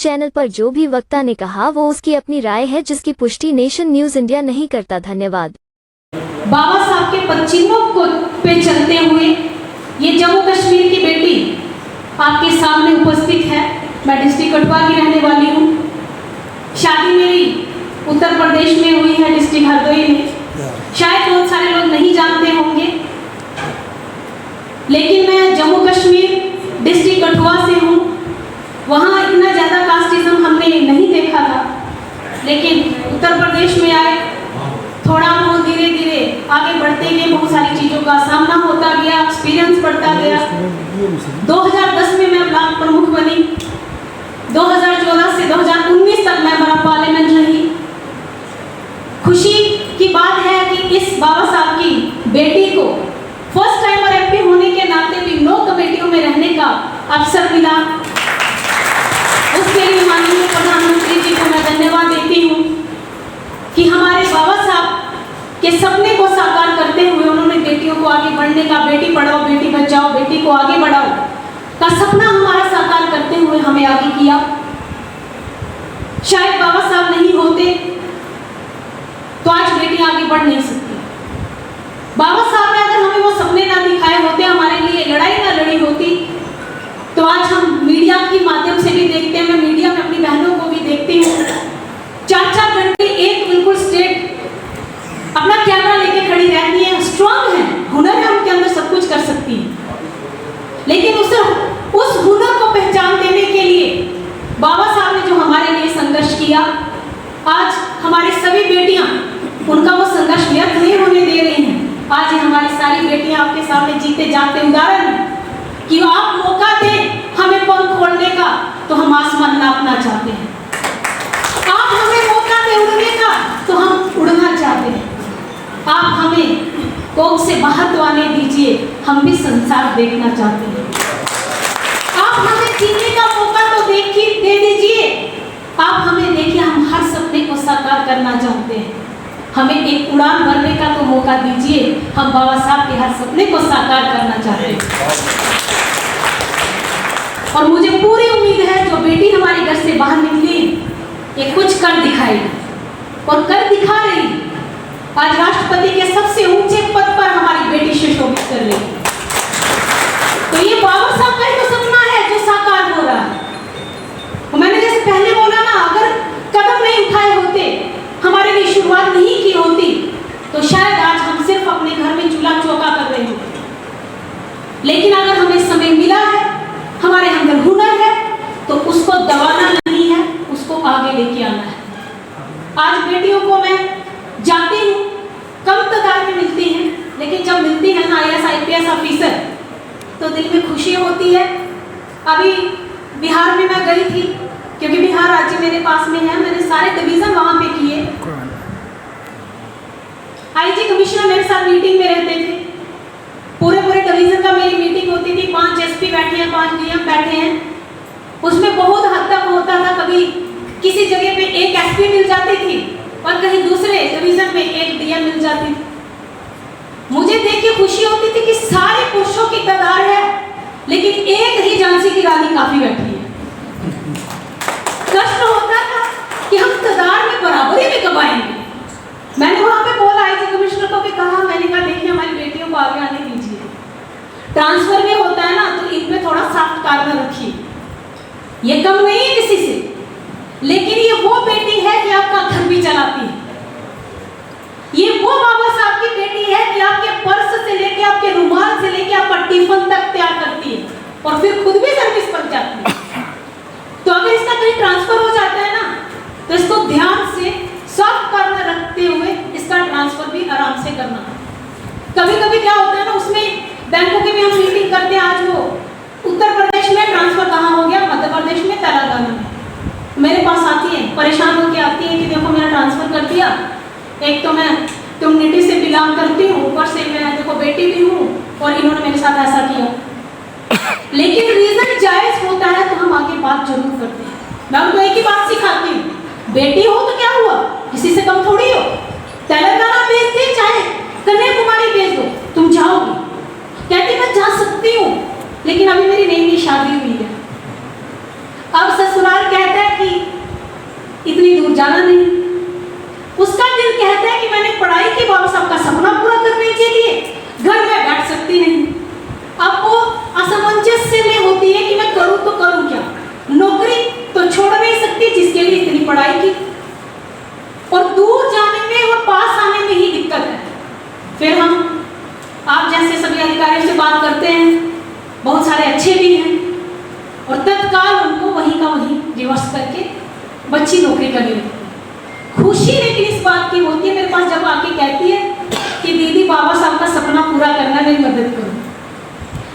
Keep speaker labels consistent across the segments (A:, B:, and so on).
A: Channel पर जो भी वक्ता ने कहा वो उसकी अपनी राय है, जिसकी पुष्टि नेशन न्यूज इंडिया नहीं करता। धन्यवाद।
B: बाबा साहब के पच्चीनों को पे चलते हुए ये जम्मू कश्मीर की बेटी आपके सामने उपस्थित है। मैं डिस्ट्रिक्ट कठुआ की रहने वाली हूँ। शादी मेरी उत्तर प्रदेश में हुई है, डिस्ट्रिक्ट हरदोई में। शायद बहुत सारे लोग नहीं जानते होंगे, लेकिन मैं जम्मू कश्मीर डिस्ट्रिक्ट कठुआ से हूँ। वहाँ इतना ज़्यादा कास्टिज्म हमने नहीं देखा था, लेकिन उत्तर प्रदेश में आए, थोड़ा बहुत धीरे धीरे आगे बढ़ते गए, बहुत सारी चीज़ों का सामना होता गया, एक्सपीरियंस बढ़ता गया। 2010 में मैं ब्लॉक प्रमुख बनी। 2014 से 2019 तक मैं बड़ा पार्लियामेंट रही। खुशी की बात है कि इस बाबा साहब की बेटी को फर्स्ट टाइमर एमपी होने के नाते भी 9 कमेटियों में रहने का अवसर मिला। उसके लिए माननीय प्रधानमंत्री जी को मैं धन्यवाद देती हूँ कि हमारे बाबा साहब के सपने को साकार करते हुए उन्होंने बेटियों को आगे बढ़ने का, बेटी पढ़ाओ बेटी बचाओ, बेटी को आगे बढ़ाओ का सपना हमारा साकार करते हुए हमें आगे किया। शायद बाबा साहब नहीं होते तो आज बेटी आगे बढ़ नहीं सकती। बाबा साहब ने अगर हमें वो सपने ना दिखाए होते, हमारे लिए लड़ाई ना लड़ी होती, तो आज हम मीडिया के माध्यम से भी देखते हैं। मैं मीडिया में अपनी बहनों को भी देखती हूँ, 4-4 घंटे एक बिल्कुल स्ट्रेट अपना कैमरा लेके खड़ी रहती है। स्ट्रांग है, हुनर है उनके अंदर, सब कुछ कर सकती है। लेकिन उस हुनर को पहचान देने के लिए बाबा साहब ने जो हमारे लिए संघर्ष किया, आज हमारी सभी बेटियां उनका वो संघर्ष व्यर्थ नहीं होने दे रही हैं। आज हमारी सारी बेटियां आपके सामने जीते जाते उदाहरण हैं कि आप मौका दें हमें पंख खोलने का तो हम आसमान नापना चाहते हैं। आप हमें मौका दें उड़ने का तो हम उड़ना चाहते हैं। आप हमें कोख से बाहर तो आने दीजिए, हम भी संसार देखना चाहते हैं। आप हमें जीने का मौका तो दे दीजिए। आप हमें देखिए, हम हर सपने को साकार करना चाहते हैं। हमें एक उड़ान भरने का तो मौका दीजिए, हम बाबा साहब के हर सपने को साकार करना चाहते हैं। और मुझे पूरी उम्मीद है जो बेटी हमारे घर से बाहर निकली ये कुछ कर दिखाएगी और कर दिखा रही। आज राष्ट्रपति के सबसे ऊंचे पद पर हमारी बेटी सुशोभित कर रही है। तो ये बाबा साहब का तो सपना है जो साकार हो रहा है। मैंने जैसे पहले बोला ना, अगर कदम नहीं उठाए होते, हमारे लिए शुरुआत नहीं की होती, तो शायद आज हम सिर्फ अपने घर में चूल्हा चौका कर रहे होते। लेकिन अगर हमें समय मिला है, हमारे अंदर हुनर है, तो उसको दबाना नहीं है, उसको आगे लेके आना है। आज बेटियों को मैं जाती हूँ, कम तादाद में मिलती हैं, लेकिन जब मिलती है ना IAS IPS ऑफिसर, तो दिल में खुशी होती है। अभी बिहार में मैं गई थी, क्योंकि बिहार राज्य मेरे पास में है। मैंने सारे डिवीजन वहां पे किए। IG कमिश्नर मेरे साथ मीटिंग में रहते थे। पूरे डिवीजन का मेरी मीटिंग होती थी। 5 SP बैठे हैं, 5 DM बैठे हैं। उसमें बहुत हद तक होता था, कभी किसी जगह पे एक SP मिल जाती थी और कहीं दूसरे डिवीजन में एक DM मिल जाती थी। मुझे देख के खुशी होती थी कि सारे पुरुषों की तादाद है, लेकिन एक ही झांसी की रानी काफी बैठी है। कष्ट होता था कि हम तादाद में बराबरी में कब आएंगे। मैंने वहां पे बोला, IG कमिश्नर को भी कहा, मैंने कहा देखिए हमारी बेटियों को आगे आने दीजिए। ट्रांसफर भी होता है ना, तो इनमें थोड़ा सख्त कार्य रखिए। ये कम नहीं है किसी से, लेकिन ये वो बेटी है कि आपका घर भी चलाती है। ये वो बाबा साहब की बेटी है कि आपके पर्स से लेके, आपके रुमाल से लेके आपका टिफिन तक तैयार करती है और फिर खुद भी सर्विस पर जाती है। तो अगर इसका कहीं ट्रांसफर हो जाता है ना, तो इसको ध्यान से सॉफ्ट कार्य रखते हुए इसका ट्रांसफर भी आराम से करना। कभी क्या होता है ना, उसमें बैंकों की भी हम मीटिंग करते हैं। आज वो उत्तर प्रदेश में ट्रांसफर कहाँ हो गया, मध्य प्रदेश में तेलंगाना में। मेरे पास आती है, परेशान होकर आती है कि देखो मेरा ट्रांसफर कर दिया। एक तो मैं कम्युनिटी से बिलोंग करती हूँ, ऊपर से मैं देखो बेटी भी हूँ और इन्होंने मेरे साथ ऐसा किया। लेकिन रीजन जायज होता है तो हम आगे बात जरूर करते हैं। मैं उनको एक ही बात सिखाती हूँ, बेटी हो तो क्या हुआ, किसी से कम थोड़ी हो। तेलंगाना भेज दे, चाहे कन्याकुमारी भेज दो, तुम जाओगी। कहती मैं जा सकती हूँ, लेकिन अभी मेरी नई शादी हुई है। अब ससुराल कहता है कि इतनी दूर जाना नहीं। उसका दिल कहता है कि मैंने पढ़ाई की, बाबा साहब का सपना पूरा करने के लिए घर में बैठ सकती नहीं। अब वो असमंजस्य में होती है कि मैं करूं तो करूं क्या। नौकरी तो छोड़ नहीं सकती जिसके लिए इतनी पढ़ाई की, और दूर जाने में और पास आने में ही दिक्कत है। फिर हम आप जैसे सभी अधिकारियों से बात करते हैं, बहुत सारे अच्छे भी हैं, और तत्काल उनको वहीं का वहीं रिवर्स करके बच्ची नौकरी करने लगती है। खुशी लेकिन इस बात की होती है मेरे पास जब आके कहती है कि दीदी बाबा साहब का सपना पूरा करना, मेरी मदद करो।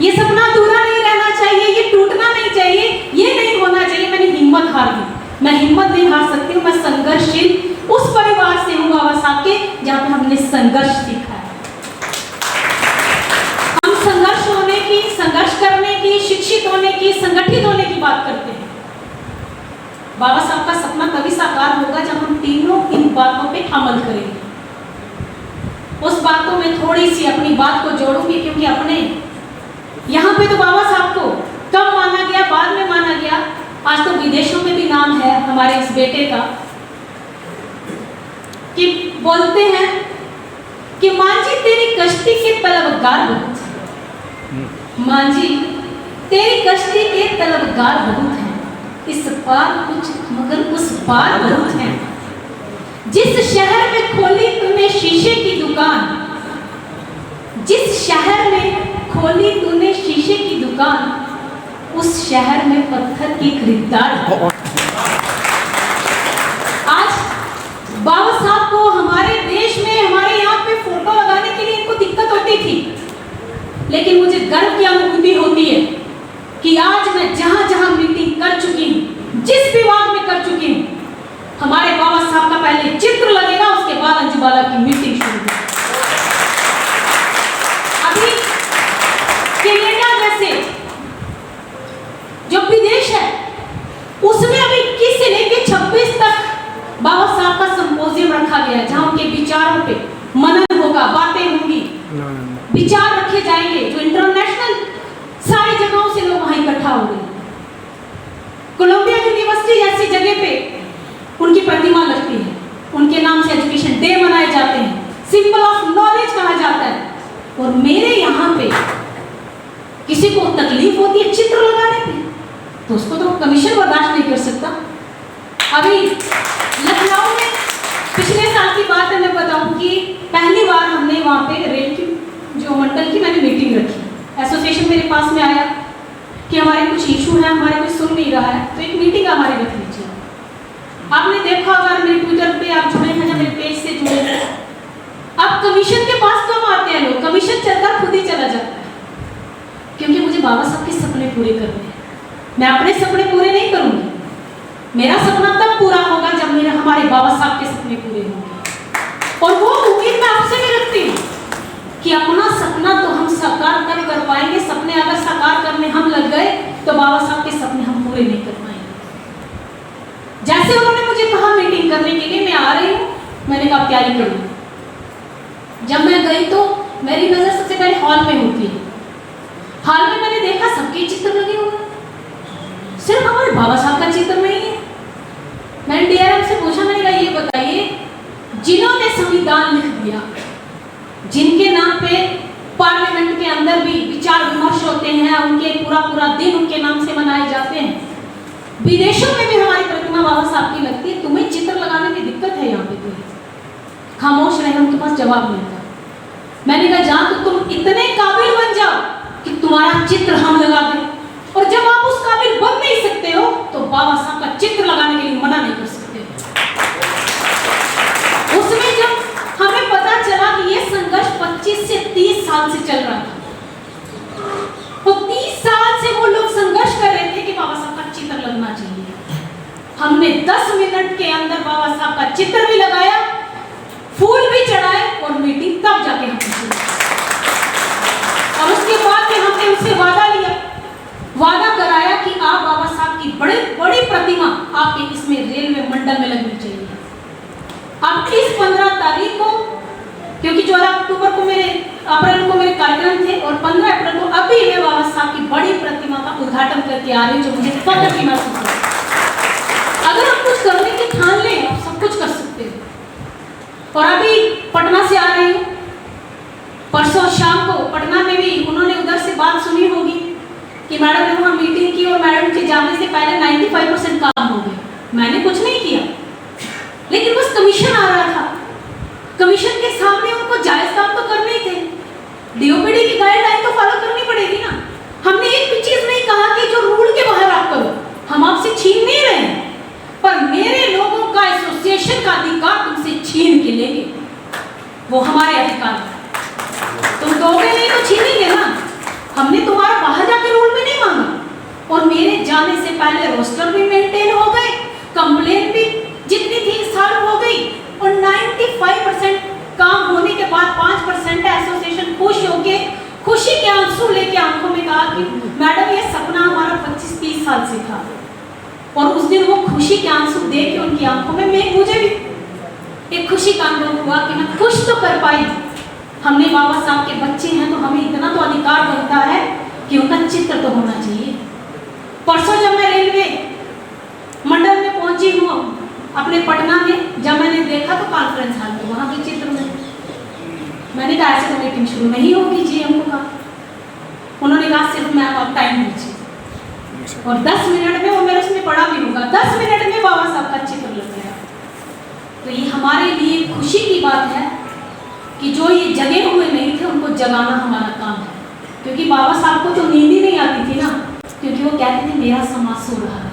B: ये सपना अधूरा नहीं रहना चाहिए, ये टूटना नहीं चाहिए, ये नहीं होना चाहिए। मैंने हिम्मत हार दी। मैं हिम्मत नहीं हार सकती हूँ। मैं संघर्षशील उस परिवार से हूँ बाबा साहब के, जहाँ पे हमने संघर्ष सीखा है। हम संघर्ष होने की, संघर्ष करने की, शिक्षित होने की, संगठित होने की बात करते हैं। बाबा साहब का सपना तभी साकार होगा जब हम तीनों इन बातों पे अमल करेंगे। उस बातों में थोड़ी सी अपनी बात को जोड़ूंगी, क्योंकि अपने यहाँ पे तो बाबा साहब को कब माना गया, बाद में माना गया, आज तो विदेशों में भी नाम है हमारे इस बेटे का, कि बोलते हैं कि मां जी तेरी कश्ती के तलबगार बहुत हैं। मां जी तेरी कश्ती के तलबगार बहुत हैं, इस पार कुछ मगर उस पार बहुत हैं। जिस शहर में खोली तूने शीशे की दुकान, जिस शहर में खोली तूने शीशे की दुकान, उस शहर में पत्थर की खरीदार। आज बाबा साहब को हमारे देश में, हमारे यहाँ पे फोटो लगाने के लिए इनको दिक्कत होती थी, लेकिन मुझे गर्व की अनुभूति होती है कि आज मैं जहां जहां मीटिंग कर चुकी हूँ, जिस विभाग में कर चुकी हूँ, हमारे बाबा साहब का पहले चित्र लगेगा, उसके बाद अंजुबाला की मीटिंग शुरू होगी। अभी कनाडा जैसे जो विदेश है, उसमें अभी 21 से लेकर 26 तक बाबा साहब का संपोजियम रखा गया है, जहां उनके विचारों पे मनन होगा, बातें होंगी, विचार रखे जाएंगे, जो इंटरनेशनल सारी जगहों से लोग वहां इकट्ठा हो गए। कोलंबिया यूनिवर्सिटी जैसी जगह पे उनकी प्रतिमा लगती है, उनके नाम से एजुकेशन डे मनाए जाते हैं, सिंबल ऑफ नॉलेज कहा जाता है। और मेरे यहाँ पे किसी को तकलीफ होती है चित्र लगाने पे, तो उसको तो कमीशन बर्दाश्त नहीं कर सकता। अभी लखनऊ में पिछले साल की बात है, मैं बताऊं कि पहली बार हमने वहाँ पे रेल की जो मंडल की मैंने मीटिंग रखी। एसोसिएशन मेरे पास में आया कि हमारे कुछ इशू है, हमारे कोई सुन नहीं रहा है, तो एक मीटिंग हमारी रख लीजिए। आपने देखा अगर मेरे ट्विटर पे आप जुड़े हैं या मेरे पेज से जुड़े हैं, अब कमीशन के पास कम आते हैं लोग, कमीशन चलकर खुद ही चला जाता है, क्योंकि मुझे बाबा साहब के सपने पूरे करने हैं। मैं अपने सपने पूरे नहीं करूंगी, मेरा सपना तब पूरा होगा जब मेरे हमारे बाबा साहब के सपने पूरे होंगे। और वो उम्मीद मैं आपसे भी रखती हूँ कि अपना सपना तो हम साकार तब कर पाएंगे, सपने अगर साकार करने हम लग गए तो बाबा साहब के सपने हम पूरे नहीं कर पाएंगे। जैसे उन्होंने मुझे कहा मीटिंग करने के लिए, मैं आ रही हूँ, मैंने कहा तैयारी करूँ। जब मैं गई तो मेरी नजर सबसे पहले हॉल में होती है। हॉल में मैंने देखा सबके चित्र लगे हुए, सिर्फ हमारे बाबा साहब का चित्र नहीं है। मैंने डीआरएम से पूछा, मैंने कहा ये बताइए, जिन्होंने संविधान लिख दिया, जिनके नाम पे पार्लियामेंट के अंदर भी विचार विमर्श होते हैं, उनके पूरा दिन उनके नाम से मनाए जाते हैं, विदेशों में भी हमारी प्रतिमा बाबा साहब की लगती है, तुम्हें चित्र लगाने में दिक्कत है यहाँ पे? कोई खामोश रहे, उनके पास जवाब नहीं था। मैंने कहा जहाँ तो तुम इतने काबिल बन जाओ कि तुम्हारा चित्र हम लगा दें, और जब आप उस काबिल बन नहीं सकते हो तो बाबा साहब का चित्र लगाने के लिए मना नहीं कर सकते। उसमें जब हमें पता चला कि ये संघर्ष 25 से 30 साल से चल रहा था, तो 30 साल से वो लोग संघर्ष कर रहे थे कि बाबा साहब का चित्र लगना चाहिए। हमने 10 मिनट के अंदर बाबा साहब का चित्र भी लगाया, फूल भी चढ़ाए, और मीटिंग तब जाके हम और उसके बाद में हमने उससे वादा कराया कि आप बाबा साहब की बड़ी प्रतिमा आपके इसमें रेलवे मंडल में लगनी चाहिए। अब इस 15 तारीख को, क्योंकि 14 अप्रैल को मेरे कार्यक्रम थे, और 15 अप्रैल को अभी मैं बाबा साहब की बड़ी प्रतिमा का उद्घाटन करके आ रही हूँ, जो मुझे फख्र की महसूस होता है। करने की ठान लें, आप सब कुछ कर सकते हो। और अभी पटना से आ रही हूँ, परसों शाम को पटना में भी उन्होंने उधर से बात सुनी होगी कि मैडम ने वहाँ मीटिंग की और मैडम के जाने से पहले 95% काम हो गया। मैंने कुछ नहीं किया, लेकिन बस कमीशन आ रहा था। कमीशन के सामने उनको जायज काम तो करने ही थे। डीओपीडी की गाइडलाइन तो फॉलो करनी पड़ेगी ना। हमने एक भी चीज नहीं कहा कि जो रूल के बाहर आप करो, हम आपसे छीन नहीं रहे हैं, पर मेरे लोगों का एसोसिएशन का अधिकार तुमसे छीन के लेंगे, वो हमारे अधिकार है। तुम दोगे नहीं तो छीनेंगे ना। हमने तुम्हारा बाहर जाके रूल में नहीं मांगा। और मेरे जाने से पहले रोस्टर भी मेंटेन हो गए, कंप्लेन भी जितनी थी साल हो गई, और 95% काम होने के बाद 5% एसोसिएशन खुश होके खुशी के आंसू लेके आंखों में कहा कि मैडम ये सपना हमारा 25-30 साल से था। और उस दिन वो खुशी के आंसू देख के उनकी आंखों में मुझे भी एक खुशी का अनुभव हुआ कि मैं कुछ तो कर पाई। हमने बाबा साहब के बच्चे हैं तो हमें इतना तो अधिकार बनता है कि उनका चित्र तो होना चाहिए। परसों जब मैं रेलवे मंडल में पहुंची हूँ अपने पटना में, जब मैंने देखा तो कॉन्फ्रेंस हॉल में वहां के चित्र में, मैंने कहा ऐसे तो मीटिंग शुरू नहीं होगी जी। हमको कहा, उन्होंने कहा सिर्फ मैम आप टाइम दीजिए। और 10 मिनट में वो मेरे उसमें पड़ा भी होगा, 10 मिनट में बाबा साहब का चित्र लग गया। तो ये हमारे लिए खुशी की बात है कि जो ये जगे हुए नहीं थे उनको जगाना हमारा काम है। क्योंकि बाबा साहब को तो नींद ही नहीं आती थी ना, क्योंकि वो कहते थे मेरा समाज सो रहा है।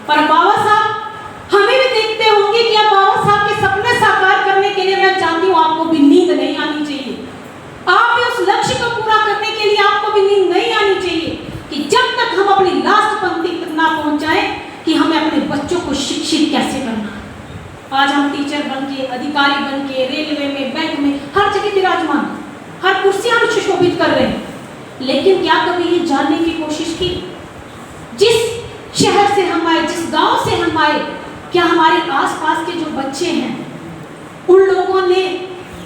B: पर बाबा साहब हमें भी देखते होंगे कि अब बाबा साहब के सपने साकार करने के लिए मैं चाहती हूँ आपको भी नींद नहीं आनी चाहिए। आप भी उस लक्ष्य को पूरा करने के लिए आपको भी नींद नहीं आनी चाहिए कि जब तक हम अपनी लास्ट पंक्ति तक ना पहुंच जाए कि हमें अपने बच्चों को शिक्षित कैसे करना है। आज हम टीचर बन के, अधिकारी बन के, रेलवे में, बैंक में, हर जगह विराजमान, हर कुर्सी हम सुशोभित कर रहे हैं। लेकिन क्या कभी ये जानने की कोशिश की जिस शहर से हम आए, जिस गांव से हम आए, क्या हमारे आसपास के जो बच्चे हैं उन लोगों ने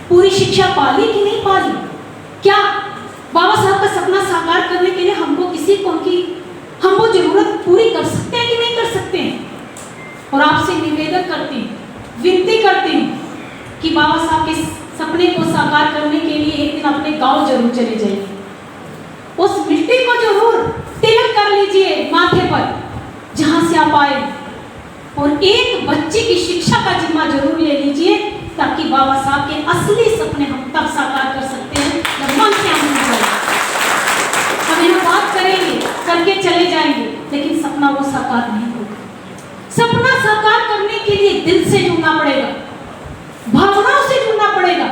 B: पूरी शिक्षा पाली कि नहीं पाली? क्या बाबा साहब का सपना साकार करने के लिए हमको किसी को हम वो जरूरत पूरी कर सकते हैं कि नहीं कर सकते हैं? और आपसे निवेदन करती हूँ, विनती करती हूँ कि बाबा साहब के सपने को साकार करने के लिए एक दिन अपने गांव जरूर चले जाइए। उस मिट्टी को जरूर तिलक कर लीजिए माथे पर जहां से आप आए, और एक बच्चे की शिक्षा का जिम्मा जरूर ले लीजिए, ताकि बाबा साहब के असली सपने हम तब साकार कर सकते हैं जब मन से हम हम बात करेंगे, करके चले जाएंगे, लेकिन सपना वो साकार नहीं होगा। सपना साकार करने के लिए दिल से जुड़ना पड़ेगा, भावनाओं से जुड़ना पड़ेगा।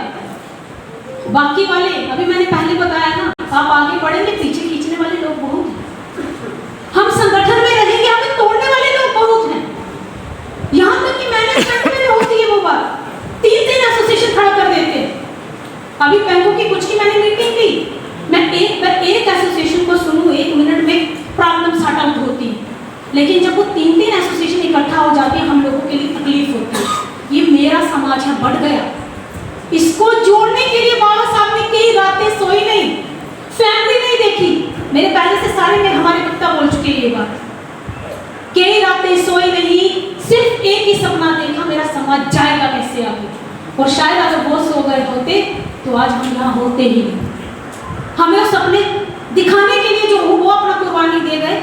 B: बाकी वाले अभी मैंने पहले बताया ना, आप आगे बढ़ेंगे, पीछे खींचने वाले लोग बहुत हैं। हम संगठन में रहेंगे, हमें तोड़ने वाले लोग बहुत हैं। यहाँ तक कि मैनेजमेंट में होती है वो बात, 3 एसोसिएशन खड़ा कर देते हैं। अभी बैंकों की कुछ की मैंने मीटिंग की, मैं एक एसोसिएशन को सुनूं, 1 मिनट में प्रॉब्लम सॉर्ट आउट होती है, लेकिन जब वो 3 एसोसिएशन इकट्ठा हो जाती है हम लोगों के लिए तकलीफ होती है। ये मेरा समाज है, बढ़ गया। इसको जोड़ने के लिए बाबा साहब ने कई रातें सोई नहीं, फैमिली नहीं देखी। मेरे पहले से सारे में हमारे वक्ता बोल चुके ये बात, कई रातें सोई नहीं, सिर्फ एक ही सपना देखा, मेरा समाज जाएगा कैसे आगे। और शायद अगर वो सो गए होते तो आज हम यहाँ होते ही नहीं। हमें उस सपने दिखाने के लिए जो वो अपना कुर्बानी दे गए,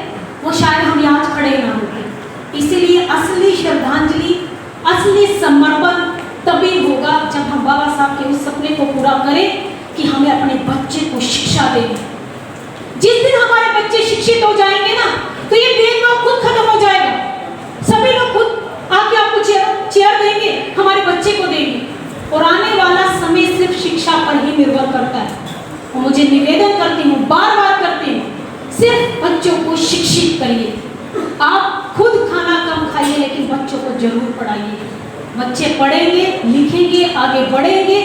B: वो शायद हम यहाँ खड़े ना होते। इसीलिए असली श्रद्धांजलि, असली समर्पण तभी होगा जब हम बाबा साहब के उस सपने को पूरा करें कि हमें अपने बच्चे को शिक्षा देनी। जिस दिन हमारे बच्चे शिक्षित हो जाएंगे ना, तो ये भेदभाव खुद खत्म हो जाएगा। सभी लोग खुद आके आपको चेयर देंगे, हमारे बच्चे को देंगे, और आने वाला समय सिर्फ शिक्षा पर ही निर्भर करता है। और मुझे निवेदन करती हूँ, बार बार करती हूँ, सिर्फ बच्चों को शिक्षित करिए। आप खुद खाना कम खाइए, लेकिन बच्चों को जरूर पढ़ाइए। बच्चे पढ़ेंगे, लिखेंगे, आगे बढ़ेंगे।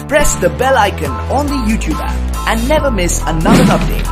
C: Press the bell icon on the YouTube app and never miss another update.